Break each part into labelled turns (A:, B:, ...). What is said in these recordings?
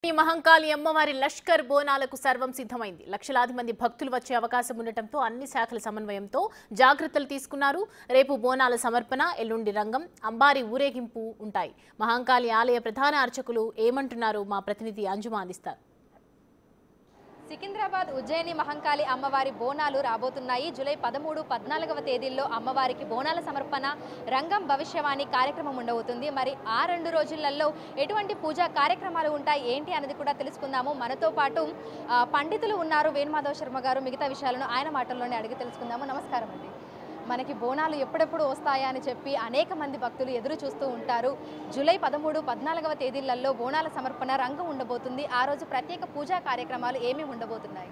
A: ఈ మహంకాళి అమ్మవారి లష్కర్ బోనాలకు సర్వం సిద్ధమైంది. లక్షలాది మంది భక్తులు వచ్చే అవకాశం ఉండటంతో అన్ని శాఖల సమన్వయంతో జాగ్రత్తలు తీసుకున్నారు. రేపు బోనాల సమర్పణ, ఎల్లుండి రంగం, అంబారి ఊరేగింపు ఉంటాయి. మహంకాళి ఆలయ ప్రధాన అర్చకులు ఏమంటున్నారు మా ప్రతినిధి అంజుమా అందిస్తారు.
B: సికింద్రాబాద్ ఉజ్జయిని మహంకాళి అమ్మవారి బోనాలు రాబోతున్నాయి. జూలై 13, 14వ తేదీల్లో అమ్మవారికి బోనాల సమర్పణ, రంగం, భవిష్యవాణి కార్యక్రమం ఉండబోతుంది. మరి ఆ 2 రోజులలో ఎటువంటి పూజా కార్యక్రమాలు ఉంటాయి ఏంటి అనేది కూడా తెలుసుకుందాము. మనతో పాటు పండితులు ఉన్నారు, వేణుమాధవ శర్మ గారు. మిగతా విషయాలను ఆయన మాటల్లోనే అడిగి తెలుసుకుందాము. నమస్కారం అండి. మనకి బోనాలు ఎప్పుడెప్పుడు వస్తాయా అని చెప్పి అనేక మంది భక్తులు ఎదురు చూస్తూ ఉంటారు. జూలై 13, 14వ తేదీలలో బోనాల సమర్పణ, రంగం ఉండబోతుంది. ఆ రోజు ప్రత్యేక పూజా కార్యక్రమాలు ఏమేమి ఉండబోతున్నాయి?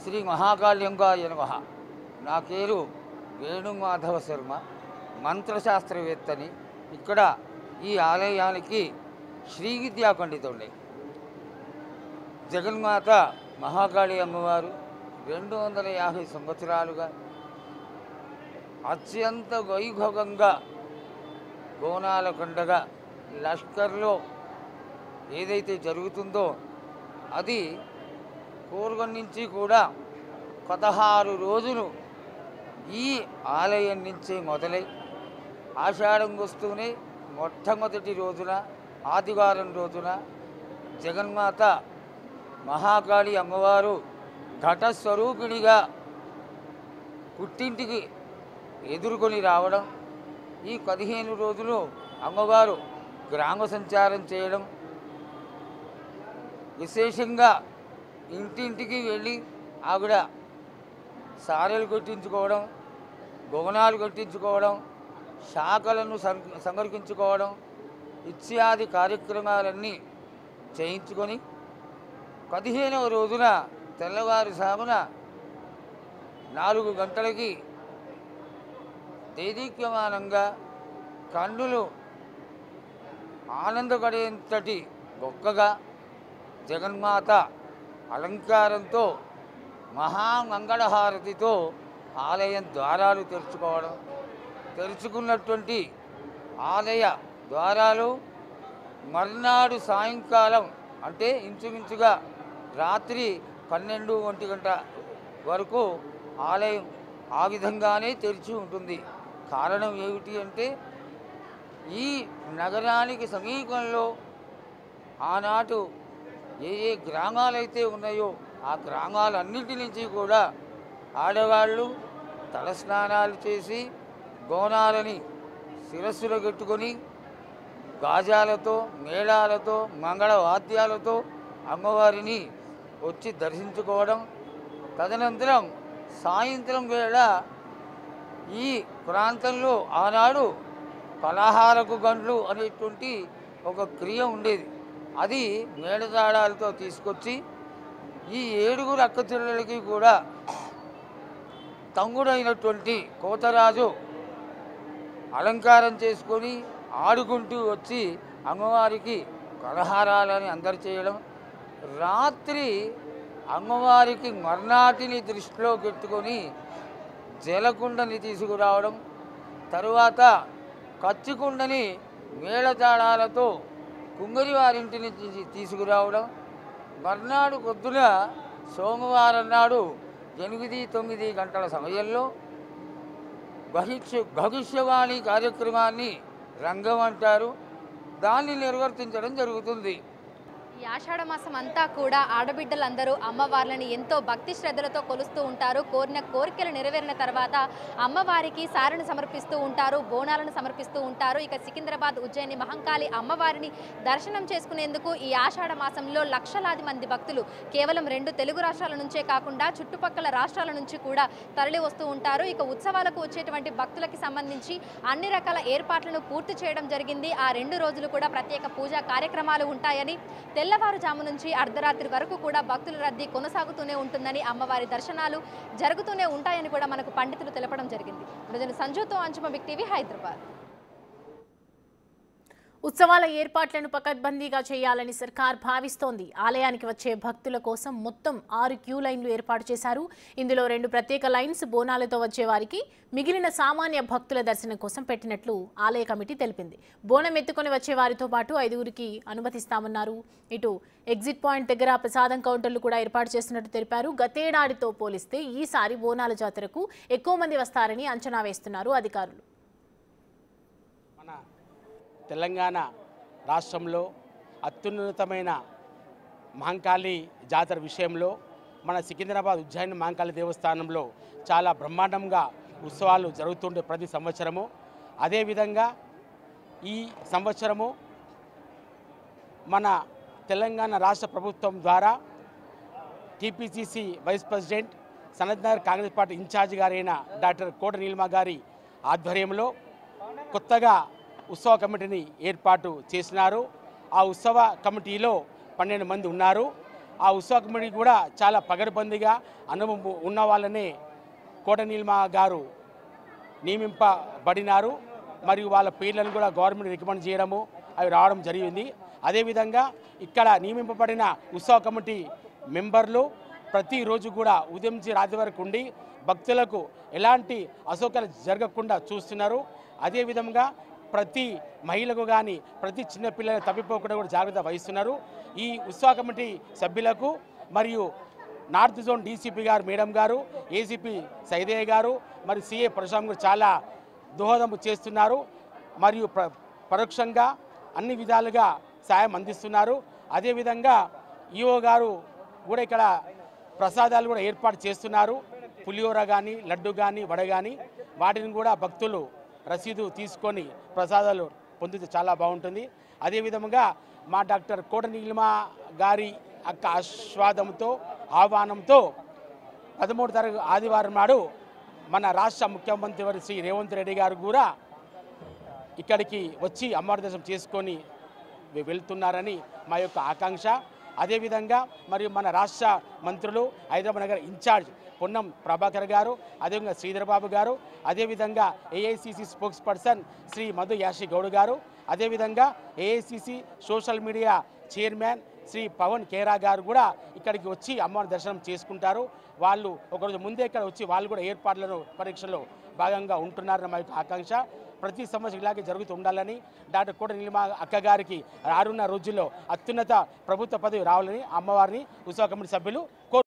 C: శ్రీ మహాకాళ్యంగాయ నమః. నా పేరు వేణుమాధవ శర్మ, మంత్రశాస్త్రవేత్తని. ఇక్కడ ఈ ఆలయానికి శ్రీ విద్యా పండితుడిని. జగన్మాత మహాకాళి అమ్మవారు 250 సంవత్సరాలుగా అత్యంత వైభవంగా బోనాల పండగ లష్కర్లో ఏదైతే జరుగుతుందో అది పూర్వం నుంచి కూడా 16 రోజులు ఈ ఆలయం నుంచి మొదలై ఆషాఢం వస్తూనే మొట్టమొదటి రోజున ఆదివారం రోజున జగన్మాత మహాకాళి అమ్మవారు ఘటస్వరూపిణిగా పుట్టింటికి ఎదుర్కొని రావడం, ఈ 15 రోజులు అమ్మవారు గ్రామ సంచారం చేయడం, విశేషంగా ఇంటింటికి వెళ్ళి ఆవిడ సారెలు కొట్టించుకోవడం, గోనాలు కొట్టించుకోవడం, శాఖలను సమర్పించుకోవడం ఇత్యాది కార్యక్రమాలన్నీ చేయించుకొని 15వ రోజున తెల్లవారుజామున 4 గంటలకి దేదీప్యమానంగా కన్నులు ఆనందపడేంతటి గొప్పగా జగన్మాత అలంకారంతో మహామంగళహారతితో ఆలయం ద్వారాలు తెరుచుకున్నటువంటి ఆలయ ద్వారాలు మర్నాడు సాయంకాలం అంటే ఇంచుమించుగా రాత్రి 12-1 గంట వరకు ఆలయం ఆ విధంగానే తెరిచి ఉంటుంది. కారణం ఏమిటి అంటే ఈ నగరానికి సమీపంలో ఆనాటి ఏ గ్రామాలైతే ఉన్నాయో ఆ గ్రామాలన్నిటి నుంచి కూడా ఆడవాళ్ళు తలస్నానాలు చేసి బోనాలని శిరస్సులో కట్టుకొని గాజాలతో, మేళాలతో, మంగళవాద్యాలతో అమ్మవారిని వచ్చి దర్శించుకోవడం, తదనంతరం సాయంత్రం వేళ ఈ ప్రాంతంలో ఆనాడు పలహారపు గండ్లు అనేటువంటి ఒక క్రియ ఉండేది. అది మేళతాళాలతో తీసుకొచ్చి ఈ 7 అక్కచెల్లెలకి కూడా తమ్ముడైనటువంటి కోతరాజు అలంకారం చేసుకొని ఆడుకుంటూ వచ్చి అమ్మవారికి పలహారాలని అందరిచేయడం, రాత్రి అమ్మవారికి మర్నాటిని దృష్టిలో పెట్టుకొని జలకుండని తీసుకురావడం, తరువాత కచ్చికుండని మేళతాళాలతో కుంగరి వారింటి నుంచి తీసుకురావడం, మర్నాడు పొద్దున సోమవారం నాడు 8-9 గంటల సమయంలో భవిష్యవాణి కార్యక్రమాన్ని రంగం అంటారు, దాన్ని నిర్వర్తించడం జరుగుతుంది.
B: ఈ ఆషాఢ మాసం అంతా కూడా ఆడబిడ్డలందరూ అమ్మవార్లని ఎంతో భక్తి శ్రద్ధలతో కొలుస్తూ ఉంటారు. కోరిన కోరికలు నెరవేరిన తర్వాత అమ్మవారికి సారెను సమర్పిస్తూ ఉంటారు, బోనాలను సమర్పిస్తూ ఉంటారు. ఇక సికింద్రాబాద్ ఉజ్జయిని మహంకాళి అమ్మవారిని దర్శనం చేసుకునేందుకు ఈ ఆషాఢ మాసంలో లక్షలాది మంది భక్తులు కేవలం 2 తెలుగు రాష్ట్రాల నుంచే కాకుండా చుట్టుపక్కల రాష్ట్రాల నుంచి కూడా తరలి వస్తూ ఉంటారు. ఇక ఉత్సవాలకు వచ్చేటువంటి భక్తులకి సంబంధించి అన్ని రకాల ఏర్పాట్లను పూర్తి చేయడం జరిగింది. ఆ 2 రోజులు కూడా ప్రత్యేక పూజా కార్యక్రమాలు ఉంటాయని, తెల్లవారుజాము నుంచి అర్ధరాత్రి వరకు కూడా భక్తుల రద్దీ కొనసాగుతూనే ఉంటుందని, అమ్మవారి దర్శనాలు జరుగుతూనే ఉంటాయని కూడా మనకు పండితులు తెలపడం జరిగింది. సంజుతో అంజుమ, బిగ్ టీవీ, హైదరాబాద్.
A: ఉత్సవాల ఏర్పాట్లను పకడ్బందీగా చేయాలని సర్కార్ భావిస్తోంది. ఆలయానికి వచ్చే భక్తుల కోసం మొత్తం 6 క్యూ లైన్లు ఏర్పాటు చేశారు. ఇందులో 2 ప్రత్యేక లైన్స్ బోనాలతో వచ్చే వారికి, మిగిలిన సామాన్య భక్తుల దర్శనం కోసం పెట్టినట్లు ఆలయ కమిటీ తెలిపింది. బోనం ఎత్తుకొని వచ్చే వారితో పాటు 5గురికి అనుమతిస్తామన్నారు. ఇటు ఎగ్జిట్ పాయింట్ దగ్గర ప్రసాదం కౌంటర్లు కూడా ఏర్పాటు చేస్తున్నట్టు తెలిపారు. గతేడాదితో పోలిస్తే ఈసారి బోనాల జాతరకు ఎక్కువ మంది వస్తారని అంచనా వేస్తున్నారు అధికారులు.
D: తెలంగాణ రాష్ట్రంలో అత్యున్నతమైన మహంకాళి జాతర విషయంలో మన సికింద్రాబాద్ ఉజ్జయిని మహంకాళి దేవస్థానంలో చాలా బ్రహ్మాండంగా ఉత్సవాలు జరుగుతుండే ప్రతి సంవత్సరము. అదేవిధంగా ఈ సంవత్సరము మన తెలంగాణ రాష్ట్ర ప్రభుత్వం ద్వారా TPCC vice president Sanathnagar Congress party incharge గారైన డాక్టర్ కోట నీలిమ గారి ఆధ్వర్యంలో కొత్తగా ఉత్సవ కమిటీని ఏర్పాటు చేసినారు. ఆ ఉత్సవ కమిటీలో 12 మంది ఉన్నారు. ఆ ఉత్సవ కమిటీ కూడా చాలా పగడ్బందీగా అనుభవం ఉన్న వాళ్ళనే కోట నీలిమ గారు నియమింపబడినారు. మరియు వాళ్ళ పేర్లను కూడా గవర్నమెంట్ రికమెండ్ చేయడము అవి రావడం జరిగింది. అదేవిధంగా ఇక్కడ నియమింపబడిన ఉత్సవ కమిటీ మెంబర్లు ప్రతిరోజు కూడా ఉదయం నుంచి రాత్రి వరకు ఉండి భక్తులకు ఎలాంటి అసౌకర్యాలు జరగకుండా చూస్తున్నారు. అదేవిధంగా ప్రతి మహిళకు కానీ ప్రతి చిన్నపిల్లలు తప్పిపోకుండా కూడా జాగ్రత్త వహిస్తున్నారు. ఈ ఉత్సవ కమిటీ సభ్యులకు మరియు నార్త్ జోన్ డీసీపీ గారు మేడం గారు, ఏసీపీ సైదయ్య గారు, మరి సిఏ పరశురామ్ గారు చాలా దోహదం చేస్తున్నారు. మరియు పరోక్షంగా అన్ని విధాలుగా సాయం అందిస్తున్నారు. అదేవిధంగా ఈఓ గారు కూడా ఇక్కడ ప్రసాదాలు కూడా ఏర్పాటు చేస్తున్నారు. పులిహోర కానీ, లడ్డు కానీ, వడ కానీ వాటిని కూడా భక్తులు రసీదు తీసుకొని ప్రసాదాలు పొందితే చాలా బాగుంటుంది. అదేవిధంగా మా డాక్టర్ కోట నీలిమ గారి అక్క ఆస్వాదంతో ఆహ్వానంతో 13వ తారీఖు ఆదివారం నాడు మన రాష్ట్ర ముఖ్యమంత్రి వారి శ్రీ రేవంత్ రెడ్డి గారు కూడా ఇక్కడికి వచ్చి అమ్మవారి దర్శనం చేసుకొని వెళ్తున్నారని మా యొక్క ఆకాంక్ష. అదేవిధంగా మరియు మన రాష్ట్ర మంత్రులు హైదరాబాద్ నగర్ ఇన్ఛార్జ్ పొన్నం ప్రభాకర్ గారు, అదేవిధంగా శ్రీధర్ బాబు గారు, అదేవిధంగా AICC spokesperson Shri Madhu Yashki Goud గారు, అదేవిధంగా AICC social media chairman Shri Pawan Khera గారు కూడా ఇక్కడికి వచ్చి అమ్మవారి దర్శనం చేసుకుంటారు. వాళ్ళు ఒకరోజు ముందే ఇక్కడ వచ్చి వాళ్ళు కూడా ఏర్పాట్లను పరీక్షలో భాగంగా ఉంటున్నారని మా యొక్క ఆకాంక్ష. ప్రతి సంవత్సరం ఇలాగే జరుగుతూ ఉండాలని డాక్టర్ కోట నీలిమ అక్క గారికి రానున్న రోజుల్లో అత్యున్నత ప్రభుత్వ పదవి రావాలని అమ్మవారిని ఉత్సవ కమిటీ సభ్యులు